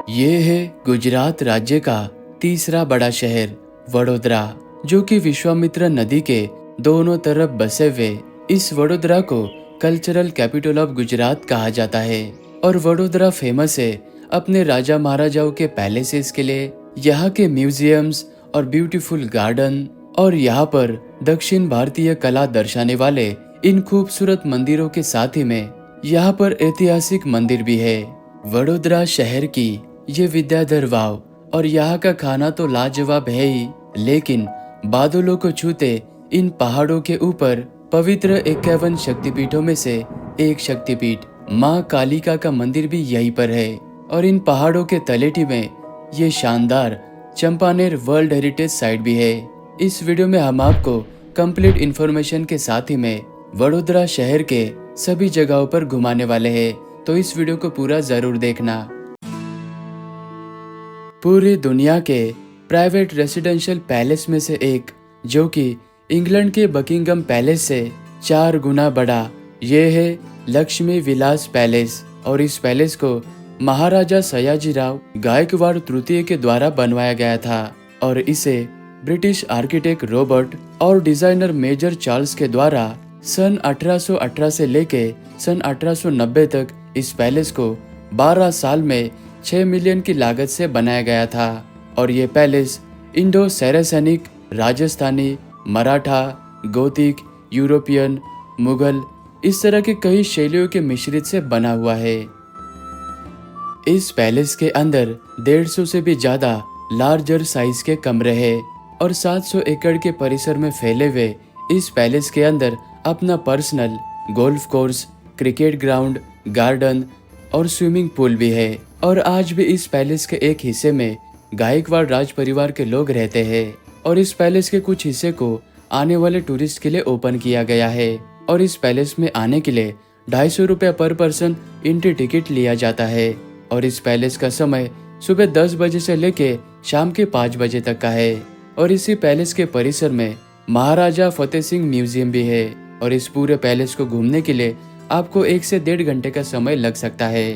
ये है गुजरात राज्य का तीसरा बड़ा शहर वडोदरा, जो कि विश्वामित्र नदी के दोनों तरफ बसे हुए इस वडोदरा को कल्चरल कैपिटल ऑफ गुजरात कहा जाता है। और वडोदरा फेमस है अपने राजा महाराजाओं के पैलेसेस के लिए, यहाँ के म्यूजियम्स और ब्यूटीफुल गार्डन, और यहाँ पर दक्षिण भारतीय कला दर्शाने वाले इन खूबसूरत मंदिरों के साथ ही में यहाँ पर ऐतिहासिक मंदिर भी है। वडोदरा शहर की ये विद्याधर वाव और यहाँ का खाना तो लाजवाब है ही, लेकिन बादलों को छूते इन पहाड़ों के ऊपर पवित्र 51 शक्तिपीठों में से एक शक्तिपीठ माँ कालिका का मंदिर भी यहीं पर है। और इन पहाड़ों के तलेटी में ये शानदार चंपानेर वर्ल्ड हेरिटेज साइट भी है। इस वीडियो में हम आपको कंप्लीट इंफॉर्मेशन के साथ ही में वडोदरा शहर के सभी जगहों पर घुमाने वाले हैं, तो इस वीडियो को पूरा जरूर देखना। पूरी दुनिया के प्राइवेट रेसिडेंशियल पैलेस में से एक, जो कि इंग्लैंड के बकिंगम पैलेस से 4 गुना बड़ा, ये है लक्ष्मी विलास पैलेस। और इस पैलेस को महाराजा सयाजीराव गायकवाड़ तृतीय के द्वारा बनवाया गया था और इसे ब्रिटिश आर्किटेक्ट रॉबर्ट और डिजाइनर मेजर चार्ल्स के द्वारा सन 1818 से लेके सन 1890 तक इस पैलेस को 12 साल में 6 मिलियन की लागत से बनाया गया था। और ये palace Indo Saracenic, Rajasthani, Maratha, Gothic, European, Mughal, इस तरह के कई शैलियों के मिश्रित से बना हुआ है। इस पैलेस के अंदर 150 से भी ज्यादा लार्जर साइज के कमरे हैं और 700 एकड़ के परिसर में फैले हुए इस पैलेस के अंदर अपना personal golf course, cricket ground, garden और स्विमिंग पूल भी है। और आज भी इस पैलेस के एक हिस्से में गायकवाड़ राज परिवार के लोग रहते हैं और इस पैलेस के कुछ हिस्से को आने वाले टूरिस्ट के लिए ओपन किया गया है। और इस पैलेस में आने के लिए 250 रुपये पर पर्सन एंट्री टिकट लिया जाता है। और इस पैलेस का समय सुबह 10 बजे से लेके शाम के 5 बजे तक का है। और इसी पैलेस के परिसर में महाराजा फतेह सिंह म्यूजियम भी है। और इस पूरे पैलेस को घूमने के लिए आपको 1 से 1.5 घंटे का समय लग सकता है।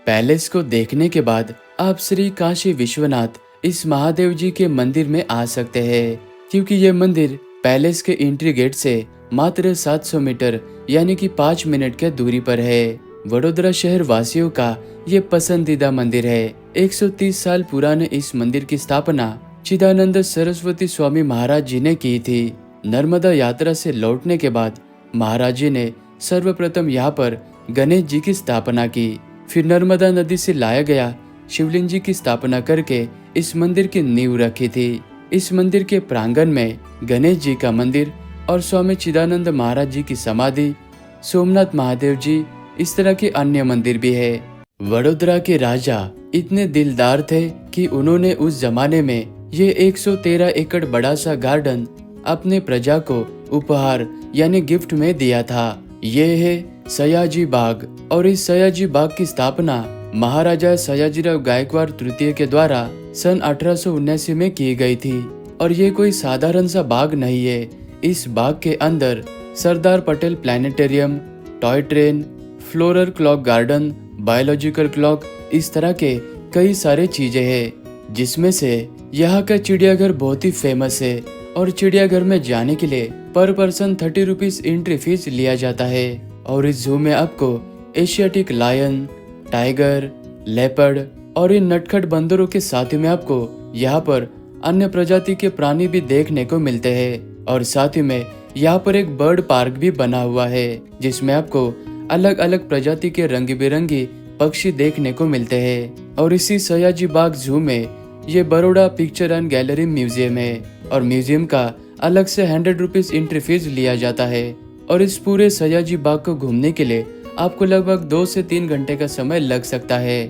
पैलेस को देखने के बाद आप श्री काशी विश्वनाथ इस महादेव जी के मंदिर में आ सकते हैं, क्योंकि ये मंदिर पैलेस के एंट्री गेट से मात्र 700 मीटर यानी कि 5 मिनट के दूरी पर है। वडोदरा शहर वासियों का ये पसंदीदा मंदिर है। 130 साल पुराने इस मंदिर की स्थापना चिदानंद सरस्वती स्वामी महाराज जी ने की थी। नर्मदा यात्रा से लौटने के बाद महाराज जी ने सर्वप्रथम यहाँ पर गणेश जी की स्थापना की। फिर नर्मदा नदी से लाया गया शिवलिंग जी की स्थापना करके इस मंदिर की नींव रखी थी। इस मंदिर के प्रांगण में गणेश जी का मंदिर और स्वामी चिदानंद महाराज जी की समाधि, सोमनाथ महादेव जी, इस तरह के अन्य मंदिर भी है। वडोदरा के राजा इतने दिलदार थे कि उन्होंने उस जमाने में ये 113 एकड़ बड़ा सा गार्डन अपने प्रजा को उपहार यानी गिफ्ट में दिया था। ये है सयाजी बाग। और इस सयाजी बाग की स्थापना महाराजा सयाजीराव गायकवाड़ तृतीय के द्वारा सन 1879 में की गई थी। और ये कोई साधारण सा बाग नहीं है। इस बाग के अंदर Sardar Patel planetarium, toy train, floral clock garden, biological clock, इस तरह के कई सारे चीजें हैं, जिसमें से यहाँ का चिड़ियाघर बहुत ही फेमस है। और चिड़ियाघर में जाने के लिए पर पर्सन 30 रुपीज एंट्री फीस लिया जाता है। और इस जू में आपको एशियाटिक लायन, टाइगर, लेपर्ड और इन नटखट बंदरों के साथ में आपको यहाँ पर अन्य प्रजाति के प्राणी भी देखने को मिलते हैं। और साथ ही में यहाँ पर एक बर्ड पार्क भी बना हुआ है, जिसमें आपको अलग अलग प्रजाति के रंग बिरंगी पक्षी देखने को मिलते हैं। और इसी सयाजी बाग जू में ये Baroda picture and gallery museum है और म्यूजियम का अलग से 100 रुपीज एंट्री फीस लिया जाता है। और इस पूरे सयाजी बाग को घूमने के लिए आपको लगभग 2 से 3 घंटे का समय लग सकता है।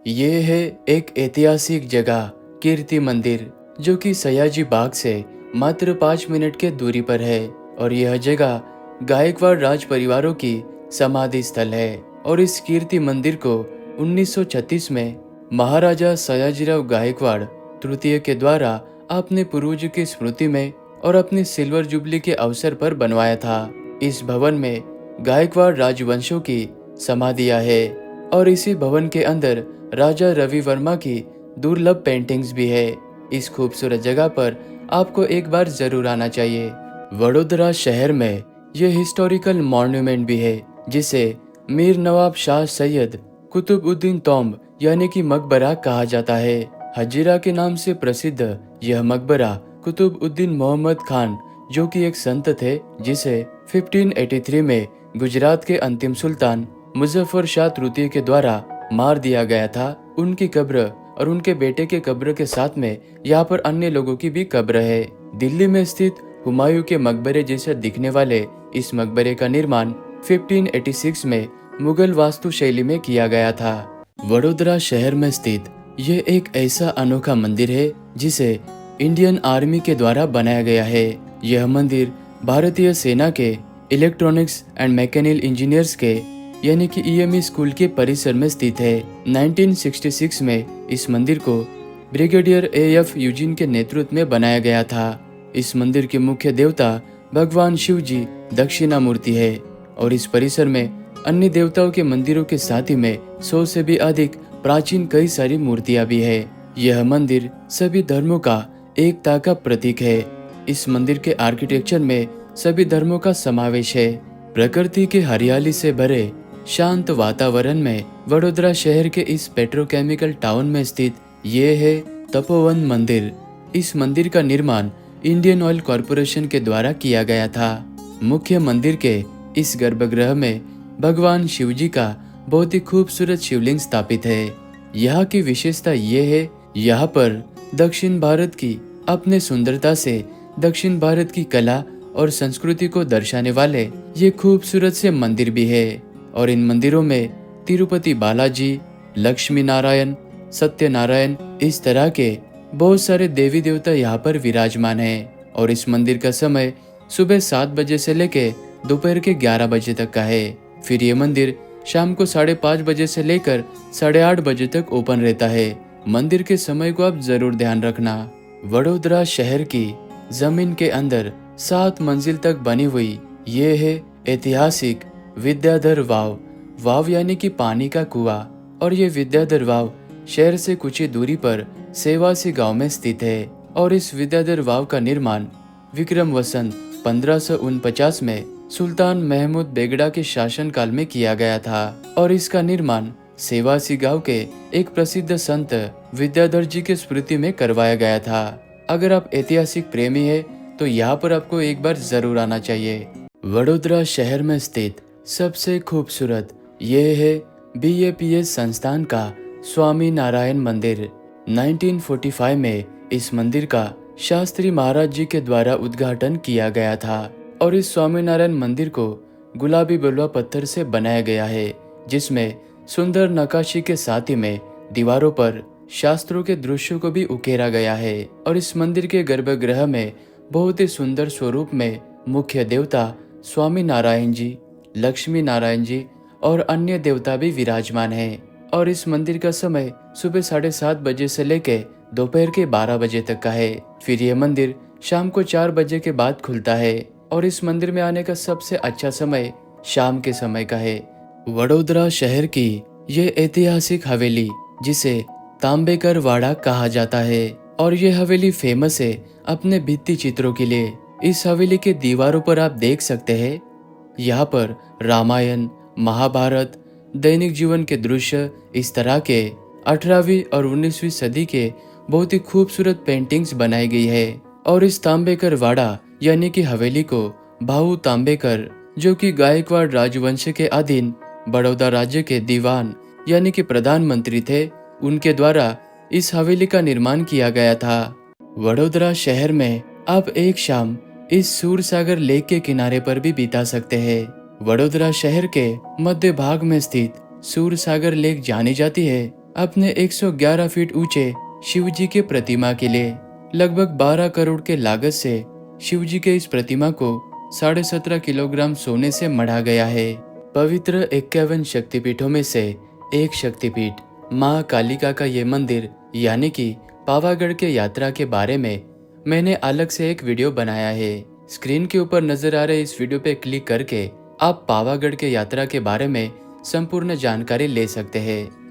ये है एक ऐतिहासिक जगह कीर्ति मंदिर, जो कि सयाजी बाग से मात्र 5 मिनट के दूरी पर है। और यह जगह गायकवाड़ राज परिवारों की समाधि स्थल है। और इस कीर्ति मंदिर को 1936 में महाराजा सयाजीराव गायकवाड़ तृतीय के द्वारा अपने पूर्वजों की स्मृति में और अपनी सिल्वर जुबली के अवसर पर बनवाया था। इस भवन में गायकवाड़ राजवंशों की समाधियां है और इसी भवन के अंदर राजा रवि वर्मा की दुर्लभ पेंटिंग्स भी है। इस खूबसूरत जगह पर आपको एक बार जरूर आना चाहिए। वडोदरा शहर में यह हिस्टोरिकल मॉन्यूमेंट भी है जिसे मीर नवाब शाह सैयद कुतुबुद्दीन तोम्ब यानी कि मकबरा कहा जाता है। हजीरा के नाम से प्रसिद्ध यह मकबरा कुतुबुद्दीन मोहम्मद खान जो कि एक संत थे जिसे 1583 में गुजरात के अंतिम सुल्तान मुजफ्फर शाह तृतीय के द्वारा मार दिया गया था, उनकी कब्र और उनके बेटे के कब्र के साथ में यहाँ पर अन्य लोगों की भी कब्र है। दिल्ली में स्थित हुमायूं के मकबरे जैसे दिखने वाले इस मकबरे का निर्माण 1586 में मुगल वास्तु शैली में किया गया था। वडोदरा शहर में स्थित ये एक ऐसा अनोखा मंदिर है जिसे इंडियन आर्मी के द्वारा बनाया गया है। यह मंदिर भारतीय सेना के इलेक्ट्रॉनिक्स एंड मैकेनिकल इंजीनियर्स के यानी कि ईएमई स्कूल के परिसर में स्थित है। 1966 में इस मंदिर को ब्रिगेडियर एएफ यूजिन के नेतृत्व में बनाया गया था। इस मंदिर के मुख्य देवता भगवान शिव जी दक्षिणामूर्ति है और इस परिसर में अन्य देवताओं के मंदिरों के साथ ही में 100 से भी अधिक प्राचीन कई सारी मूर्तियां भी है। यह मंदिर सभी धर्मों का एकता का प्रतीक है। इस मंदिर के आर्किटेक्चर में सभी धर्मों का समावेश है। प्रकृति के हरियाली से भरे शांत वातावरण में वडोदरा शहर के इस पेट्रोकेमिकल टाउन में स्थित ये है तपोवन मंदिर। इस मंदिर का निर्माण इंडियन ऑयल कॉरपोरेशन के द्वारा किया गया था। मुख्य मंदिर के इस गर्भगृह में भगवान शिवजी का बहुत ही खूबसूरत शिवलिंग स्थापित है। यहाँ की विशेषता ये है, यहाँ पर दक्षिण भारत की अपने सुंदरता से दक्षिण भारत की कला और संस्कृति को दर्शाने वाले ये खूबसूरत से मंदिर भी है और इन मंदिरों में तिरुपति बालाजी, लक्ष्मी नारायण, सत्यनारायण इस तरह के बहुत सारे देवी देवता यहाँ पर विराजमान हैं और इस मंदिर का समय सुबह 7 बजे से लेके दोपहर के 11 बजे तक का है। फिर ये मंदिर शाम को 5:30 बजे से लेकर 8:30 बजे तक ओपन रहता है। मंदिर के समय को आप जरूर ध्यान रखना। वडोदरा शहर की जमीन के अंदर 7 मंजिल तक बनी हुई ये है ऐतिहासिक विद्याधर वाव यानी कि पानी का कुआं और ये विद्याधर वाव शहर से कुछ ही दूरी पर सेवासी गांव में स्थित है और इस विद्याधर वाव का निर्माण विक्रम वसंत 1549 में सुल्तान महमूद बेगड़ा के शासनकाल में किया गया था और इसका निर्माण सेवासी गांव के एक प्रसिद्ध संत विद्याधर जी के स्मृति में करवाया गया था। अगर आप ऐतिहासिक प्रेमी है तो यहाँ पर आपको एक बार जरूर आना चाहिए। वडोदरा शहर में स्थित सबसे खूबसूरत ये है बीएपीएस संस्थान का स्वामी नारायण मंदिर। 1945 में इस मंदिर का शास्त्री महाराज जी के द्वारा उद्घाटन किया गया था और इस स्वामी नारायण मंदिर को गुलाबी बलुआ पत्थर से बनाया गया है जिसमें सुंदर नक्काशी के साथ ही में दीवारों पर शास्त्रों के दृश्यों को भी उकेरा गया है और इस मंदिर के गर्भगृह में बहुत ही सुंदर स्वरूप में मुख्य देवता स्वामी नारायण जी, लक्ष्मी नारायण जी और अन्य देवता भी विराजमान हैं और इस मंदिर का समय सुबह 7:30 बजे से लेके दोपहर के 12 बजे तक का है। फिर यह मंदिर शाम को 4 बजे के बाद खुलता है और इस मंदिर में आने का सबसे अच्छा समय शाम के समय का है। वडोदरा शहर की ये ऐतिहासिक हवेली जिसे तांबेकर वाड़ा कहा जाता है और ये हवेली फेमस है अपने भित्ति चित्रों के लिए। इस हवेली के दीवारों पर आप देख सकते हैं यहाँ पर रामायण, महाभारत, दैनिक जीवन के दृश्य इस तरह के 18वीं और 19वीं सदी के बहुत ही खूबसूरत पेंटिंग्स बनाई गई है और इस तांबेकर वाड़ा यानी कि हवेली को भाऊ तांबेकर जो कि गायकवाड़ राजवंश के अधीन बड़ौदा राज्य के दीवान यानी कि प्रधानमंत्री थे, उनके द्वारा इस हवेली का निर्माण किया गया था। वडोदरा शहर में आप एक शाम इस सूरसागर लेक के किनारे पर भी बिता सकते हैं। वडोदरा शहर के मध्य भाग में स्थित सूरसागर लेक जानी जाती है अपने 111 फीट ऊंचे शिवजी के प्रतिमा के लिए। लगभग 12 करोड़ के लागत से शिवजी के इस प्रतिमा को 17.5 किलोग्राम सोने से मढ़ा गया है। पवित्र 51 शक्तिपीठों में से एक शक्तिपीठ माँ कालिका का ये मंदिर यानी कि पावागढ़ के यात्रा के बारे में मैंने अलग से एक वीडियो बनाया है। स्क्रीन के ऊपर नजर आ रहे इस वीडियो पे क्लिक करके आप पावागढ़ के यात्रा के बारे में संपूर्ण जानकारी ले सकते हैं।